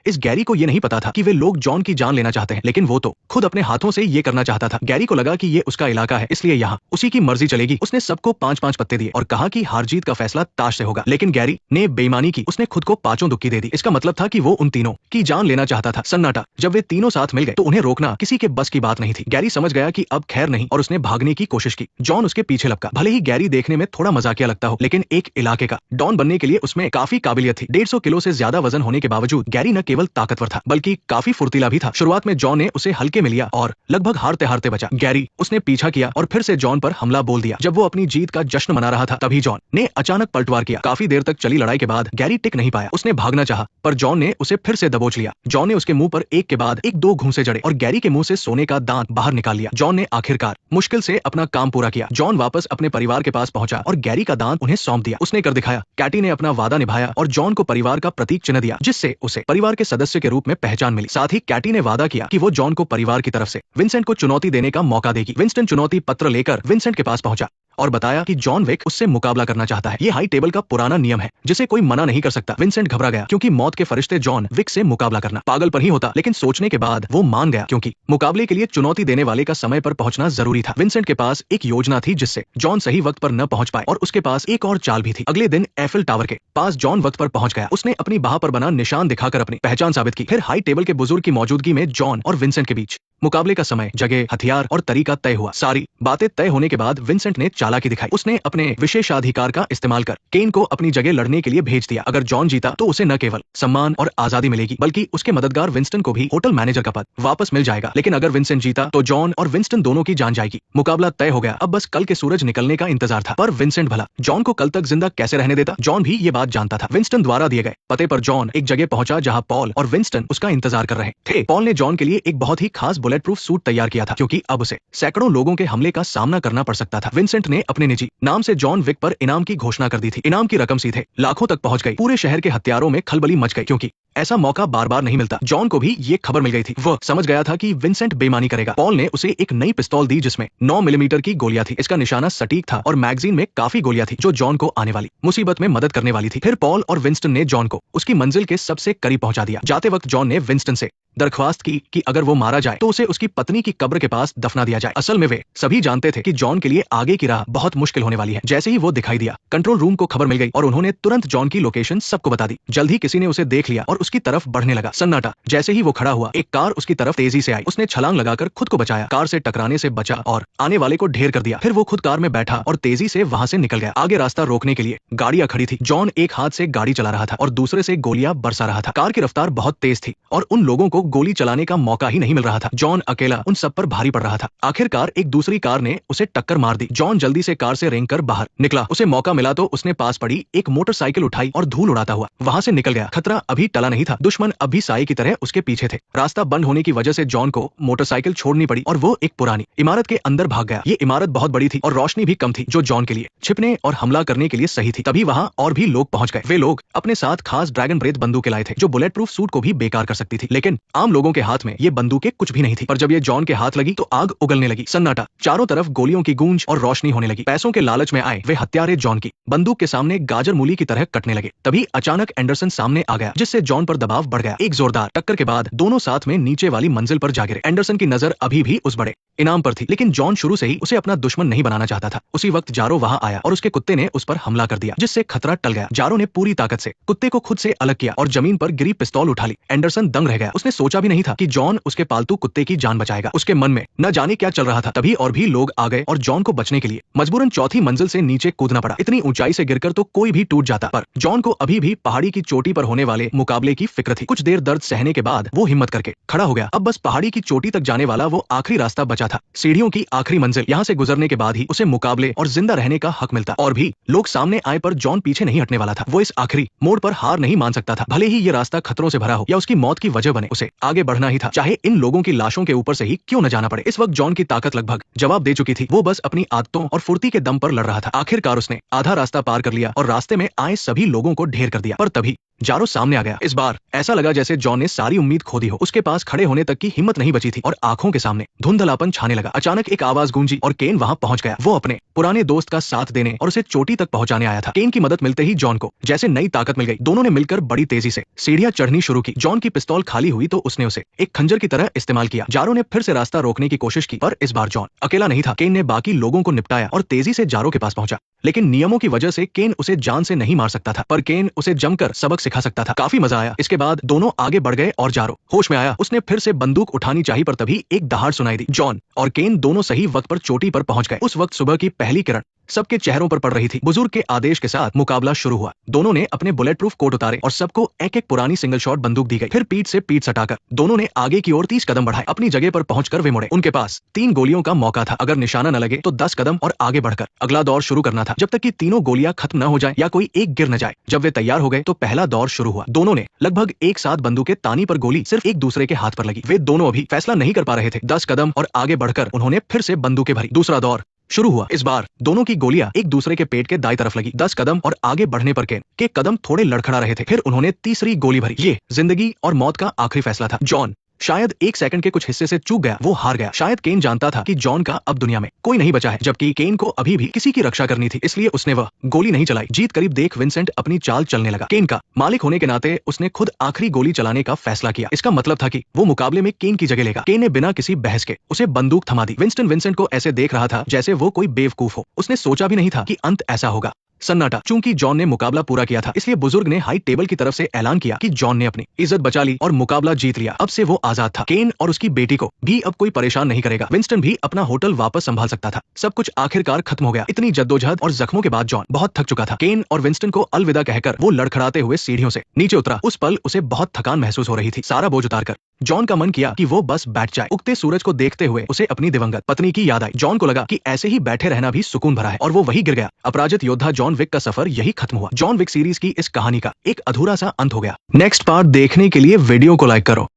इस गैरी को ये नहीं पता था कि वे लोग जॉन की जान लेना चाहते हैं, लेकिन वो तो खुद अपने हाथों से ये करना चाहता था। गैरी को लगा कि ये उसका इलाका है, इसलिए यहाँ उसी की मर्जी चलेगी। उसने सबको 5-5 पत्ते दिए और कहा कि हार जीत का फैसला ताश से होगा। लेकिन गैरी ने बेईमानी की, उसने खुद को 5 दुक्की दे दी। इसका मतलब था कि वो उन तीनों की जान लेना चाहता था। सन्नाटा। जब वे तीनों साथ मिल गए तो उन्हें रोकना किसी के बस की बात नहीं थी। गैरी समझ गया कि अब खैर नहीं और उसने भागने की कोशिश की। जॉन उसके पीछे लपका। भले ही गैरी देखने में थोड़ा मजाकिया लगता हो, लेकिन एक इलाके का डॉन बनने के लिए उसमें काफी काबिलियत थी। 150 किलो से ज्यादा वजन होने के बावजूद गैरी न केवल ताकतवर था बल्कि काफी फुर्तीला भी था। शुरुआत में जॉन ने उसे हल्के में लिया और लगभग हारते हारते बचा। गैरी उसने पीछा किया और फिर से जॉन पर हमला बोल दिया। जब वो अपनी जीत का जश्न मना रहा था तभी जॉन ने अचानक पलटवार किया। काफी देर तक चली लड़ाई के बाद गैरी टिक नहीं पाया। उसने भागना चाहा पर जॉन ने उसे फिर से दबोच लिया। जॉन ने उसके मुंह पर एक के बाद एक 2 घूंसे जड़े और गैरी के मुंह से सोने का दांत बाहर निकाल लिया। जॉन ने आखिरकार मुश्किल से अपना काम पूरा किया। जॉन वापस अपने परिवार के पास पहुंचा और गैरी का दांत उन्हें सौंप दिया। उसने कर दिखाया। कैटी ने अपना वादा निभाया और जॉन को परिवार का प्रतीक चिन्ह दिया, जिससे उसे परिवार के सदस्य के रूप में पहचान मिली। साथ ही कैटी ने वादा किया कि वो जॉन को परिवार की तरफ से विंसेंट को चुनौती देने का मौका देगी। विंस्टन चुनौती पत्र लेकर विंसेंट के पास पहुंचा और बताया कि जॉन विक उससे मुकाबला करना चाहता है। ये हाई टेबल का पुराना नियम है जिसे कोई मना नहीं कर सकता। विंसेंट घबरा गया क्योंकि मौत के फरिश्ते जॉन विक से मुकाबला करना पागलपन ही होता, लेकिन सोचने के बाद वो मान गया क्योंकि मुकाबले के लिए चुनौती देने वाले का समय पर पहुंचना जरूरी था। विंसेंट के पास एक योजना थी जिससे जॉन सही वक्त पर न पहुंच पाए और उसके पास एक और चाल भी थी। अगले दिन एफिल टावर के पास जॉन वक्त पर पहुंच गया। उसने अपनी बाह पर बना निशान दिखाकर अपनी पहचान साबित की। फिर हाई टेबल के बुजुर्ग की मौजूदगी में जॉन और विंसेंट के बीच मुकाबले का समय, जगह, हथियार और तरीका तय हुआ। सारी बातें तय होने के बाद विंसेंट ने चालाकी दिखाई। उसने अपने विशेषाधिकार का इस्तेमाल कर केन को अपनी जगह लड़ने के लिए भेज दिया। अगर जॉन जीता तो उसे न केवल सम्मान और आजादी मिलेगी बल्कि उसके मददगार विंस्टन को भी होटल मैनेजर का पद वापस मिल जाएगा। लेकिन अगर विंसेंट जीता तो जॉन और विंस्टन दोनों की जान जाएगी। मुकाबला तय हो गया। अब बस कल के सूरज निकलने का इंतजार था। पर विंसेंट भला जॉन को कल तक जिंदा कैसे रहने देता? जॉन भी ये बात जानता था। विंस्टन द्वारा दिए गए पते पर जॉन एक जगह पहुंचा जहां पॉल और विंस्टन उसका इंतजार कर रहे थे। पॉल ने जॉन के लिए एक बहुत ही खास बुलेट प्रूफ सूट तैयार किया था क्योंकि अब उसे सैकड़ों लोगों के हमले का सामना करना पड़ सकता था। विंसेंट ने अपने निजी नाम से जॉन विक पर इनाम की घोषणा कर दी थी। इनाम की रकम सीधे लाखों तक पहुंच गई। पूरे शहर के हत्यारों में खलबली मच गई क्योंकि ऐसा मौका बार बार नहीं मिलता। जॉन को भी ये खबर मिल गई थी। वह समझ गया था कि विंसेंट बेईमानी करेगा। पॉल ने उसे एक नई पिस्तौल दी जिसमें 9 मिलीमीटर की गोलियां थी। इसका निशाना सटीक था और मैगजीन में काफी गोलियां थी जो जॉन को आने वाली मुसीबत में मदद करने वाली थी। फिर पॉल और विंस्टन ने जॉन को उसकी मंजिल के सबसे करीब पहुंचा दिया। जाते वक्त जॉन ने विंस्टन से दरख्वास्त की कि अगर वो मारा जाए तो उसे उसकी पत्नी की कब्र के पास दफना दिया जाए। असल में वे सभी जानते थे कि जॉन के लिए आगे की राह बहुत मुश्किल होने वाली है। जैसे ही वो दिखाई दिया, कंट्रोल रूम को खबर मिल गई और उन्होंने तुरंत जॉन की लोकेशन सबको बता दी। जल्द ही किसी ने उसे देख लिया और उसकी तरफ बढ़ने लगा। सन्नाटा। जैसे ही वो खड़ा हुआ, एक कार उसकी तरफ तेजी से आई। उसने छलांग लगाकर खुद को बचाया, कार से टकराने से बचा और आने वाले को ढेर कर दिया। फिर वो खुद कार में बैठा और तेजी से वहां से निकल गया। आगे रास्ता रोकने के लिए गाड़ियां खड़ी थी। जॉन एक हाथ से गाड़ी चला रहा था और दूसरे से गोलियां बरसा रहा था। कार की रफ्तार बहुत तेज थी और उन लोगों को गोली चलाने का मौका ही नहीं मिल रहा था। जॉन अकेला उन सब पर भारी पड़ रहा था। आखिरकार एक दूसरी कार ने उसे टक्कर मार दी। जॉन जल्दी से कार से रेंग कर बाहर निकला। उसे मौका मिला तो उसने पास पड़ी एक मोटरसाइकिल उठाई और धूल उड़ाता हुआ वहां से निकल गया। खतरा अभी टला नहीं था। दुश्मन अब भी साए की तरह उसके पीछे थे। रास्ता बंद होने की वजह से जॉन को मोटरसाइकिल छोड़नी पड़ी और वो एक पुरानी इमारत के अंदर भाग गया। ये इमारत बहुत बड़ी थी और रोशनी भी कम थी जो जॉन के लिए छिपने और हमला करने के लिए सही थी। तभी वहां और भी लोग पहुंच गए। वे लोग अपने साथ खास ड्रैगन ब्रेथ बंदूकें लाए थे जो बुलेट प्रूफ सूट को भी बेकार कर सकती थी। लेकिन आम लोगों के हाथ में ये बंदूकें कुछ भी नहीं थी। पर जब ये जॉन के हाथ लगी तो आग उगलने लगी। सन्नाटा। चारों तरफ गोलियों की गूंज और रोशनी होने लगी। पैसों के लालच में आए वे हत्यारे जॉन की बंदूक के सामने गाजर मूली की तरह कटने लगे। तभी अचानक एंडरसन सामने आ गया जिससे जॉन पर दबाव बढ़ गया। एक जोरदार टक्कर के बाद दोनों साथ में नीचे वाली मंजिल पर जा गिरे। एंडरसन की नजर अभी भी उस बड़े इनाम पर थी, लेकिन जॉन शुरू से ही उसे अपना दुश्मन नहीं बनाना चाहता था। उसी वक्त जारो वहां आया और उसके कुत्ते ने उस पर हमला कर दिया जिससे खतरा टल गया। जारो ने पूरी ताकत से कुत्ते को खुद से अलग किया और जमीन पर गिरी पिस्तौल उठा ली। एंडरसन दंग रह गया। उसने सोचा भी नहीं था कि जॉन उसके पालतू कुत्ते की जान बचाएगा। उसके मन में न जाने क्या चल रहा था। तभी और भी लोग आ गए और जॉन को बचने के लिए मजबूरन चौथी मंजिल से नीचे कूदना पड़ा। इतनी ऊंचाई से गिरकर तो कोई भी टूट जाता, पर जॉन को अभी भी पहाड़ी की चोटी पर होने वाले मुकाबले की फिक्र थी। कुछ देर दर्द सहने के बाद वो हिम्मत करके खड़ा हो गया। अब बस पहाड़ी की चोटी तक जाने वाला वो आखिरी रास्ता बचा था, सीढ़ियों की आखिरी मंजिल। यहाँ से गुजरने के बाद ही उसे मुकाबले और जिंदा रहने का हक मिलता। और भी लोग सामने आए पर जॉन पीछे नहीं हटने वाला था। वो इस आखिरी मोड़ पर हार नहीं मान सकता था। भले ही ये रास्ता खतरों से भरा हो या उसकी मौत की वजह बने, उसे आगे बढ़ना ही था, चाहे इन लोगों की लाशों के ऊपर से ही क्यों न जाना पड़े। इस वक्त जॉन की ताकत लगभग जवाब दे चुकी थी। वो बस अपनी आदतों और फुर्ती के दम पर लड़ रहा था। आखिरकार उसने आधा रास्ता पार कर लिया और रास्ते में आए सभी लोगों को ढेर कर दिया। पर तभी जारो सामने आ गया। इस बार ऐसा लगा जैसे जॉन ने सारी उम्मीद खो दी हो। उसके पास खड़े होने तक की हिम्मत नहीं बची थी और आंखों के सामने धुंधलापन छाने लगा। अचानक एक आवाज गूंजी और केन वहां पहुंच गया। वो अपने पुराने दोस्त का साथ देने और उसे चोटी तक पहुंचाने आया था। केन की मदद मिलते ही जॉन को जैसे नई ताकत मिल गई। दोनों ने मिलकर बड़ी तेजी से सीढ़ियां चढ़नी शुरू की। जॉन की पिस्तौल खाली हुई तो उसने उसे एक खंजर की तरह इस्तेमाल किया। जारो ने फिर से रास्ता रोकने की कोशिश की, पर इस बार जॉन अकेला नहीं था। केन ने बाकी लोगों को निपटाया और तेजी से जारो के पास पहुंचा। लेकिन नियमों की वजह से केन उसे जान से नहीं मार सकता था, पर केन उसे जमकर सबक सिखा सकता था। काफी मजा आया। इसके बाद दोनों आगे बढ़ गए और जारो होश में आया। उसने फिर से बंदूक उठानी चाहिए, पर तभी एक दहाड़ सुनाई दी। जॉन और केन दोनों सही वक्त पर चोटी पर पहुंच गए। उस वक्त सुबह की पहली किरण सबके चेहरों पर पड़ रही थी। बुजुर्ग के आदेश के साथ मुकाबला शुरू हुआ। दोनों ने अपने बुलेट प्रूफ कोट उतारे और सबको एक एक पुरानी सिंगल शॉट बंदूक दी गई। फिर पीठ से पीठ सटाकर दोनों ने आगे की ओर 30 कदम बढ़ाए। अपनी जगह पर पहुंचकर वे मुड़े। उनके पास 3 गोलियों का मौका था। अगर निशाना न लगे तो 10 कदम और आगे बढ़कर अगला दौर शुरू करना था, जब तक कि तीनों गोलियां खत्म न हो जाए या कोई एक गिर न जाए। जब वे तैयार हो गए तो पहला दौर शुरू हुआ। दोनों ने लगभग एक साथ बंदूकें तानी, पर गोली सिर्फ एक दूसरे के हाथ पर लगी। वे दोनों अभी फैसला नहीं कर पा रहे थे। 10 कदम और आगे बढ़कर उन्होंने फिर से बंदूकें भरी। दूसरा दौर शुरू हुआ। इस बार दोनों की गोलियां एक दूसरे के पेट के दाईं तरफ लगी। 10 कदम और आगे बढ़ने पर केन के कदम थोड़े लड़खड़ा रहे थे। फिर उन्होंने तीसरी गोली भरी। ये जिंदगी और मौत का आखिरी फैसला था। जॉन शायद 1 सेकंड के कुछ हिस्से से चूक गया। वो हार गया। शायद केन जानता था कि जॉन का अब दुनिया में कोई नहीं बचा है, जबकि केन को अभी भी किसी की रक्षा करनी थी। इसलिए उसने वह गोली नहीं चलाई। जीत करीब देख विंसेंट अपनी चाल चलने लगा। केन का मालिक होने के नाते उसने खुद आखिरी गोली चलाने का फैसला किया। इसका मतलब था कि वो मुकाबले में केन की जगह लेगा। केन ने बिना किसी बहस के उसे बंदूक थमा दी। विंसेंट को ऐसे देख रहा था जैसे वो कोई बेवकूफ हो। उसने सोचा भी नहीं था कि अंत ऐसा होगा। सन्नाटा। चूंकि जॉन ने मुकाबला पूरा किया था, इसलिए बुजुर्ग ने हाई टेबल की तरफ से ऐलान किया कि जॉन ने अपनी इज्जत बचा ली और मुकाबला जीत लिया। अब से वो आजाद था। केन और उसकी बेटी को भी अब कोई परेशान नहीं करेगा। विंस्टन भी अपना होटल वापस संभाल सकता था। सब कुछ आखिरकार खत्म हो गया। इतनी जद्दोजहद और जख्मों के बाद जॉन बहुत थक चुका था। केन और विंस्टन को अलविदा कहकर वो लड़खड़ाते हुए सीढ़ियों से नीचे उतरा। उस पल उसे बहुत थकान महसूस हो रही थी। सारा बोझ उतारकर जॉन का मन किया कि वो बस बैठ जाए। उगते सूरज को देखते हुए उसे अपनी दिवंगत पत्नी की याद आई। जॉन को लगा कि ऐसे ही बैठे रहना भी सुकून भरा है, और वो वही गिर गया। अपराजित योद्धा जॉन विक का सफर यही खत्म हुआ। जॉन विक सीरीज की इस कहानी का एक अधूरा सा अंत हो गया। नेक्स्ट पार्ट देखने के लिए वीडियो को लाइक करो।